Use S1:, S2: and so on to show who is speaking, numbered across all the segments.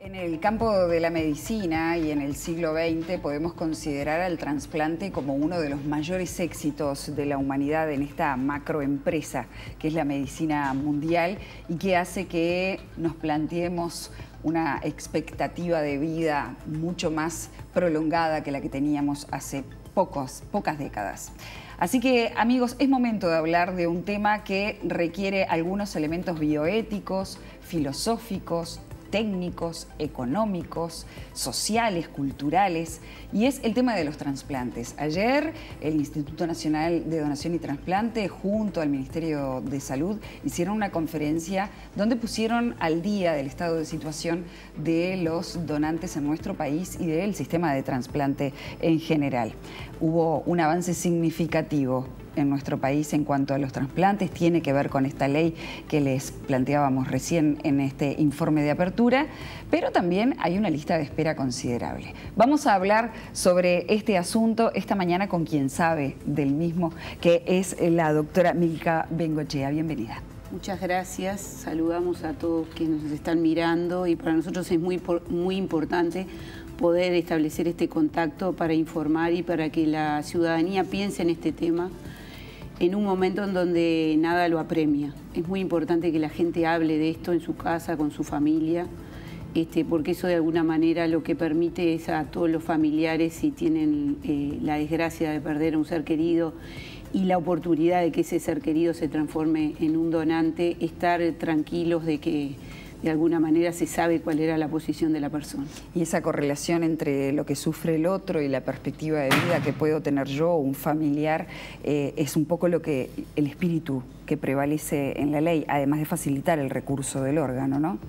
S1: En el campo de la medicina y en el siglo XX podemos considerar al trasplante como uno de los mayores éxitos de la humanidad en esta macroempresa que es la medicina mundial y que hace que nos planteemos una expectativa de vida mucho más prolongada que la que teníamos hace pocas décadas. Así que, amigos, es momento de hablar de un tema que requiere algunos elementos bioéticos, filosóficos, técnicos, económicos, sociales, culturales, y es el tema de los trasplantes. Ayer el Instituto Nacional de Donación y Trasplante junto al Ministerio de Salud hicieron una conferencia donde pusieron al día del estado de situación de los donantes en nuestro país y del sistema de trasplante en general. Hubo un avance significativo en nuestro país en cuanto a los trasplantes, tiene que ver con esta ley que les planteábamos recién en este informe de apertura, pero también hay una lista de espera considerable. Vamos a hablar sobre este asunto esta mañana con quien sabe del mismo, que es la doctora Milka Bengoechea. Bienvenida.
S2: Muchas gracias, saludamos a todos quienes nos están mirando y para nosotros es muy importante poder establecer este contacto para informar y para que la ciudadanía piense en este tema en un momento en donde nada lo apremia. Es muy importante que la gente hable de esto en su casa, con su familia, porque eso de alguna manera lo que permite es a todos los familiares, si tienen la desgracia de perder a un ser querido y la oportunidad de que ese ser querido se transforme en un donante, estar tranquilos de que de alguna manera se sabe cuál era la posición de la persona.
S1: Y esa correlación entre lo que sufre el otro y la perspectiva de vida que puedo tener yo, un familiar, es un poco lo que el espíritu que prevalece en la ley, además de facilitar el recurso del órgano, ¿no?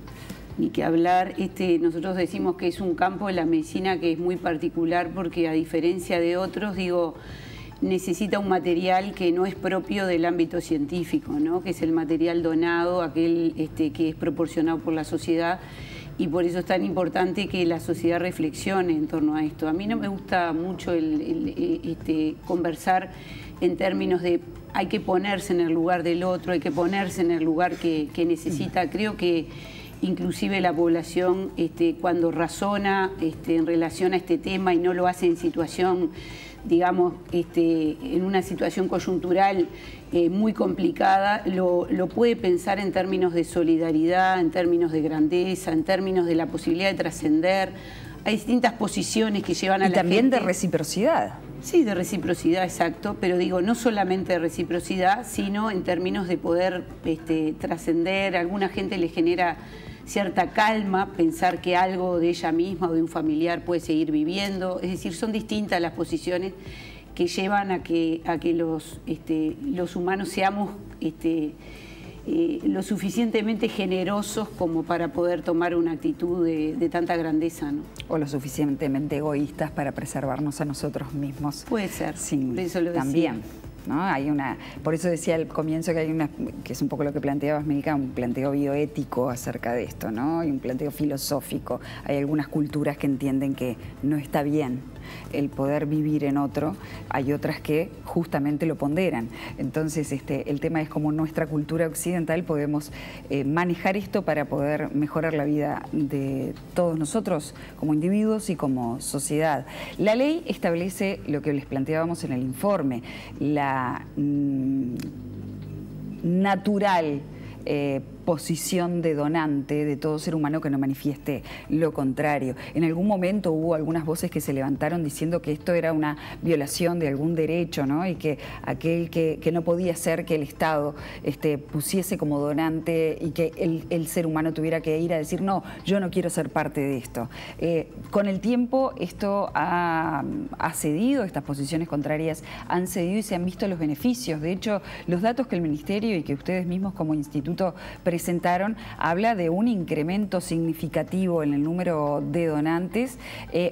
S2: Ni que hablar, nosotros decimos que es un campo de la medicina que es muy particular porque a diferencia de otros, necesita un material que no es propio del ámbito científico, ¿no? Que es el material donado, aquel que es proporcionado por la sociedad, y por eso es tan importante que la sociedad reflexione en torno a esto. A mí no me gusta mucho conversar en términos de hay que ponerse en el lugar del otro, hay que ponerse en el lugar que necesita. Creo que inclusive la población cuando razona en relación a este tema y no lo hace en situación, digamos, en una situación coyuntural muy complicada, lo puede pensar en términos de solidaridad, en términos de grandeza, en términos de la posibilidad de trascender. Hay distintas posiciones que llevan a la gente.
S1: Y también de reciprocidad.
S2: Sí, de reciprocidad, exacto, pero digo, no solamente de reciprocidad, sino en términos de poder trascender. A alguna gente le genera cierta calma pensar que algo de ella misma o de un familiar puede seguir viviendo. Es decir, son distintas las posiciones que llevan a que los humanos seamos lo suficientemente generosos como para poder tomar una actitud de tanta grandeza, ¿no?
S1: O lo suficientemente egoístas para preservarnos a nosotros mismos.
S2: Puede ser,
S1: sí,
S2: por eso lo decía.
S1: También, ¿no? Por eso decía al comienzo que es un poco lo que planteabas, Milka, un planteo bioético acerca de esto, ¿no? Y un planteo filosófico. Hay algunas culturas que entienden que no está bien el poder vivir en otro, hay otras que justamente lo ponderan. Entonces, el tema es cómo nuestra cultura occidental podemos manejar esto para poder mejorar la vida de todos nosotros como individuos y como sociedad. La ley establece lo que les planteábamos en el informe, la natural posición de donante de todo ser humano que no manifieste lo contrario. En algún momento hubo algunas voces que se levantaron diciendo que esto era una violación de algún derecho, ¿no? Y que aquel que no podía ser que el Estado pusiese como donante y que el ser humano tuviera que ir a decir no, yo no quiero ser parte de esto. Con el tiempo esto ha cedido, estas posiciones contrarias han cedido y se han visto los beneficios. De hecho, los datos que el Ministerio y que ustedes mismos como instituto presentaron, habla de un incremento significativo en el número de donantes,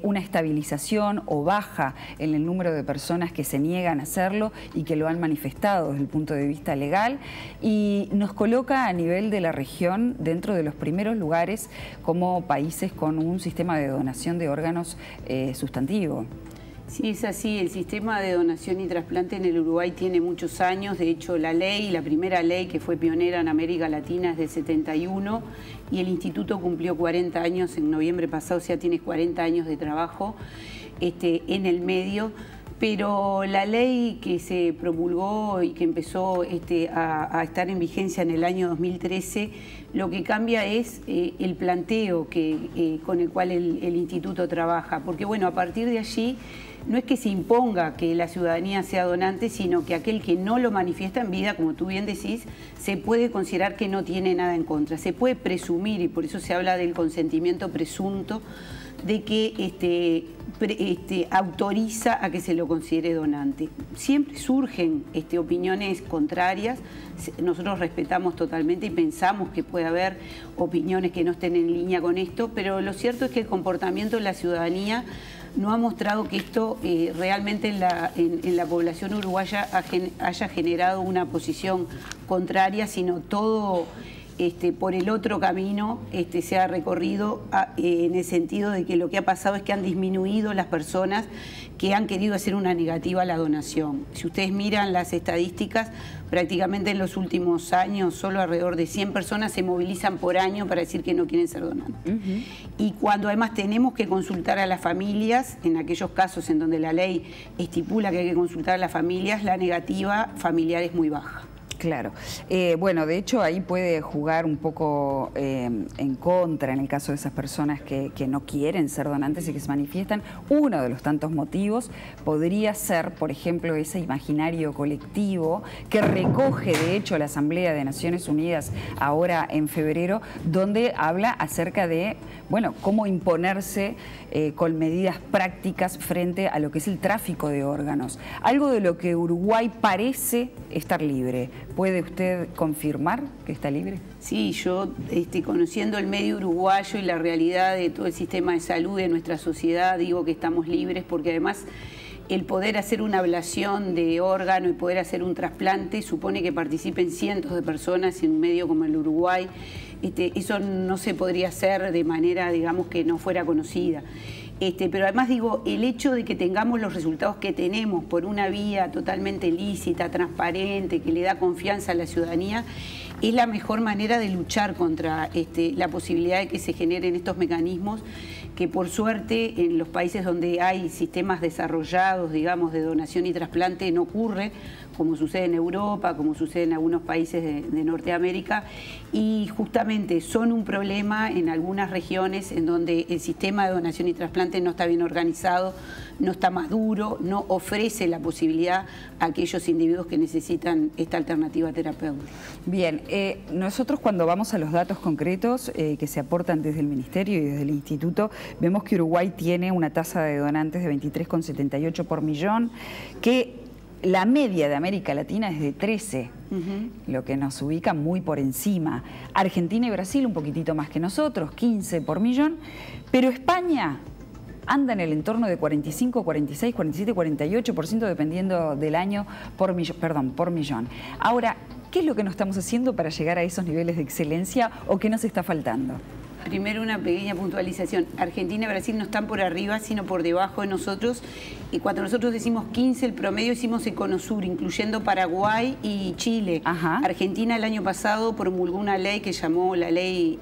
S1: una estabilización o baja en el número de personas que se niegan a hacerlo y que lo han manifestado desde el punto de vista legal, y nos coloca a nivel de la región dentro de los primeros lugares como países con un sistema de donación de órganos sustantivo.
S2: Sí, es así. El sistema de donación y trasplante en el Uruguay tiene muchos años. De hecho, la primera ley que fue pionera en América Latina es del 71 y el instituto cumplió 40 años en noviembre pasado, o sea, tiene 40 años de trabajo en el medio. Pero la ley que se promulgó y que empezó a estar en vigencia en el año 2013, lo que cambia es el planteo con el cual el instituto trabaja. Porque bueno, a partir de allí no es que se imponga que la ciudadanía sea donante, sino que aquel que no lo manifiesta en vida, como tú bien decís, se puede considerar que no tiene nada en contra. Se puede presumir, y por eso se habla del consentimiento presunto, de que autoriza a que se lo considere donante. Siempre surgen opiniones contrarias, nosotros respetamos totalmente y pensamos que puede haber opiniones que no estén en línea con esto, pero lo cierto es que el comportamiento de la ciudadanía no ha mostrado que esto realmente en la población uruguaya haya generado una posición contraria, sino todo por el otro camino se ha recorrido en el sentido de que lo que ha pasado es que han disminuido las personas que han querido hacer una negativa a la donación. Si ustedes miran las estadísticas, prácticamente en los últimos años solo alrededor de 100 personas se movilizan por año para decir que no quieren ser donantes. Y cuando además tenemos que consultar a las familias, en aquellos casos en donde la ley estipula que hay que consultar a las familias, la negativa familiar es muy baja.
S1: Claro. Bueno, de hecho ahí puede jugar un poco en contra en el caso de esas personas que no quieren ser donantes y que se manifiestan. Uno de los tantos motivos podría ser, por ejemplo, ese imaginario colectivo que recoge de hecho la Asamblea de Naciones Unidas ahora en febrero, donde habla acerca de, bueno, cómo imponerse con medidas prácticas frente a lo que es el tráfico de órganos. Algo de lo que Uruguay parece estar libre. ¿Puede usted confirmar que está libre?
S2: Sí, yo conociendo el medio uruguayo y la realidad de todo el sistema de salud de nuestra sociedad, digo que estamos libres porque además el poder hacer una ablación de órgano y poder hacer un trasplante supone que participen cientos de personas en un medio como el Uruguay. Eso no se podría hacer de manera, digamos, que no fuera conocida. Pero además digo, el hecho de que tengamos los resultados que tenemos por una vía totalmente lícita, transparente, que le da confianza a la ciudadanía, es la mejor manera de luchar contra la posibilidad de que se generen estos mecanismos que por suerte en los países donde hay sistemas desarrollados, digamos, de donación y trasplante no ocurre, como sucede en Europa, como sucede en algunos países de Norteamérica, y justamente son un problema en algunas regiones en donde el sistema de donación y trasplante no está bien organizado, no está maduro, no ofrece la posibilidad a aquellos individuos que necesitan esta alternativa terapéutica.
S1: Bien, nosotros cuando vamos a los datos concretos que se aportan desde el Ministerio y desde el Instituto, vemos que Uruguay tiene una tasa de donantes de 23,78 por millón, que la media de América Latina es de 13, lo que nos ubica muy por encima. Argentina y Brasil un poquitito más que nosotros, 15 por millón, pero España anda en el entorno de 45, 46, 47, 48%, dependiendo del año, por millón. Ahora, ¿qué es lo que no estamos haciendo para llegar a esos niveles de excelencia o qué nos está faltando?
S2: Primero una pequeña puntualización. Argentina y Brasil no están por arriba, sino por debajo de nosotros. Y cuando nosotros decimos 15, el promedio hicimos Econosur, incluyendo Paraguay y Chile.
S1: Ajá.
S2: Argentina el año pasado promulgó una ley que llamó la ley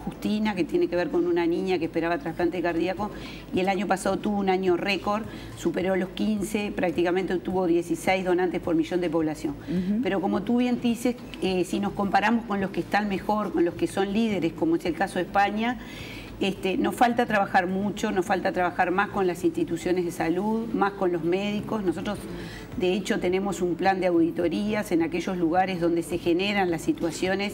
S2: Justina, que tiene que ver con una niña que esperaba trasplante cardíaco. Y el año pasado tuvo un año récord, superó los 15, prácticamente tuvo 16 donantes por millón de población. Pero como tú bien dices, si nos comparamos con los que están mejor, con los que son líderes, como es el caso de España, nos falta trabajar mucho, nos falta trabajar más con las instituciones de salud, más con los médicos. Nosotros, de hecho, tenemos un plan de auditorías en aquellos lugares donde se generan las situaciones,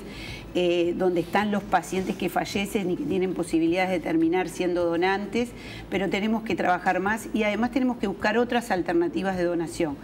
S2: donde están los pacientes que fallecen y que tienen posibilidades de terminar siendo donantes, pero tenemos que trabajar más y además tenemos que buscar otras alternativas de donación.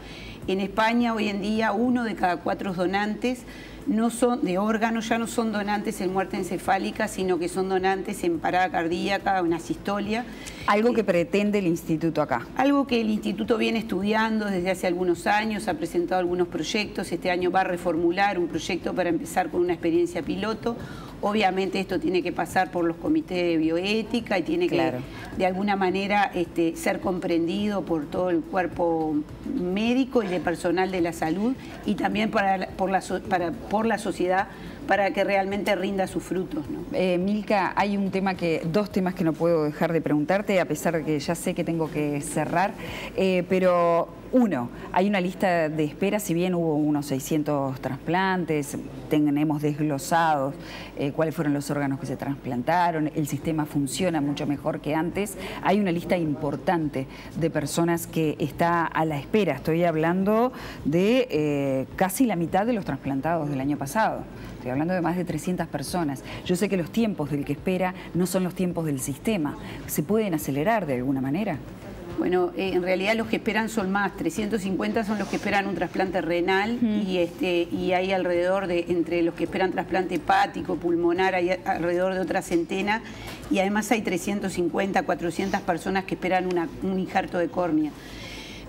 S2: En España, hoy en día, 1 de cada 4 donantes no son de órganos, ya no son donantes en muerte encefálica, sino que son donantes en parada cardíaca, en asistolia.
S1: Algo que pretende el instituto acá.
S2: Algo que el instituto viene estudiando desde hace algunos años, ha presentado algunos proyectos, este año va a reformular un proyecto para empezar con una experiencia piloto. Obviamente esto tiene que pasar por los comités de bioética y tiene que de alguna manera ser comprendido por todo el cuerpo médico y de personal de la salud y también por la sociedad para que realmente rinda sus frutos, ¿no?
S1: Milka, hay dos temas que no puedo dejar de preguntarte, a pesar de que ya sé que tengo que cerrar, pero uno, hay una lista de espera, si bien hubo unos 600 trasplantes, tenemos desglosados cuáles fueron los órganos que se trasplantaron, el sistema funciona mucho mejor que antes, hay una lista importante de personas que está a la espera, estoy hablando de casi la mitad de los trasplantados del año pasado. Estoy hablando de más de 300 personas. Yo sé que los tiempos del que espera no son los tiempos del sistema. ¿Se pueden acelerar de alguna manera?
S2: Bueno, en realidad los que esperan son más, 350 son los que esperan un trasplante renal y hay alrededor de, entre los que esperan trasplante hepático, pulmonar, hay alrededor de otra centena y además hay 350, 400 personas que esperan un injerto de córnea.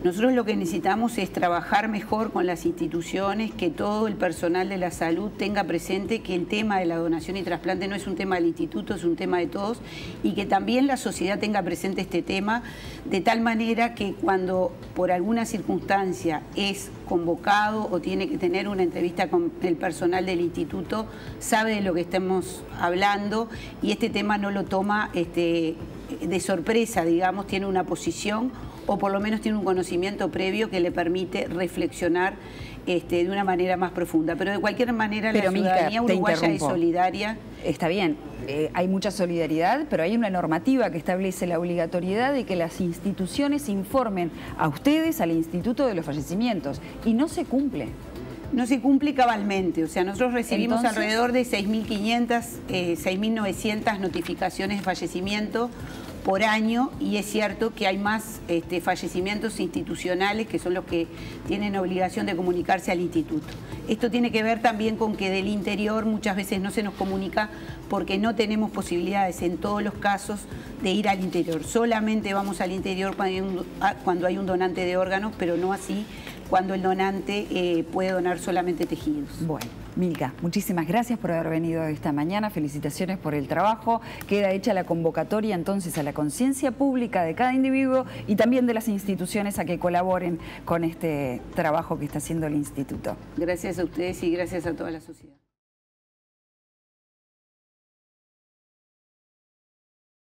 S2: Nosotros lo que necesitamos es trabajar mejor con las instituciones, que todo el personal de la salud tenga presente que el tema de la donación y trasplante no es un tema del instituto, es un tema de todos, y que también la sociedad tenga presente este tema, de tal manera que cuando por alguna circunstancia es convocado o tiene que tener una entrevista con el personal del instituto, sabe de lo que estamos hablando y este tema no lo toma de sorpresa, digamos, tiene una posición o por lo menos tiene un conocimiento previo que le permite reflexionar de una manera más profunda. Pero de cualquier manera la ciudadanía uruguaya es solidaria.
S1: Está bien, hay mucha solidaridad, pero hay una normativa que establece la obligatoriedad de que las instituciones informen a ustedes, al instituto, de los fallecimientos, y no se cumple.
S2: No se cumple cabalmente, o sea, nosotros recibimos alrededor de 6.500, 6.900 notificaciones de fallecimiento por año y es cierto que hay más fallecimientos institucionales que son los que tienen obligación de comunicarse al instituto. Esto tiene que ver también con que del interior muchas veces no se nos comunica porque no tenemos posibilidades en todos los casos de ir al interior. Solamente vamos al interior cuando hay un donante de órganos, pero no así cuando el donante puede donar solamente tejidos.
S1: Bueno, Milka, muchísimas gracias por haber venido esta mañana, felicitaciones por el trabajo. Queda hecha la convocatoria entonces a la conciencia pública de cada individuo y también de las instituciones a que colaboren con este trabajo que está haciendo el instituto.
S2: Gracias a ustedes y gracias a toda la sociedad.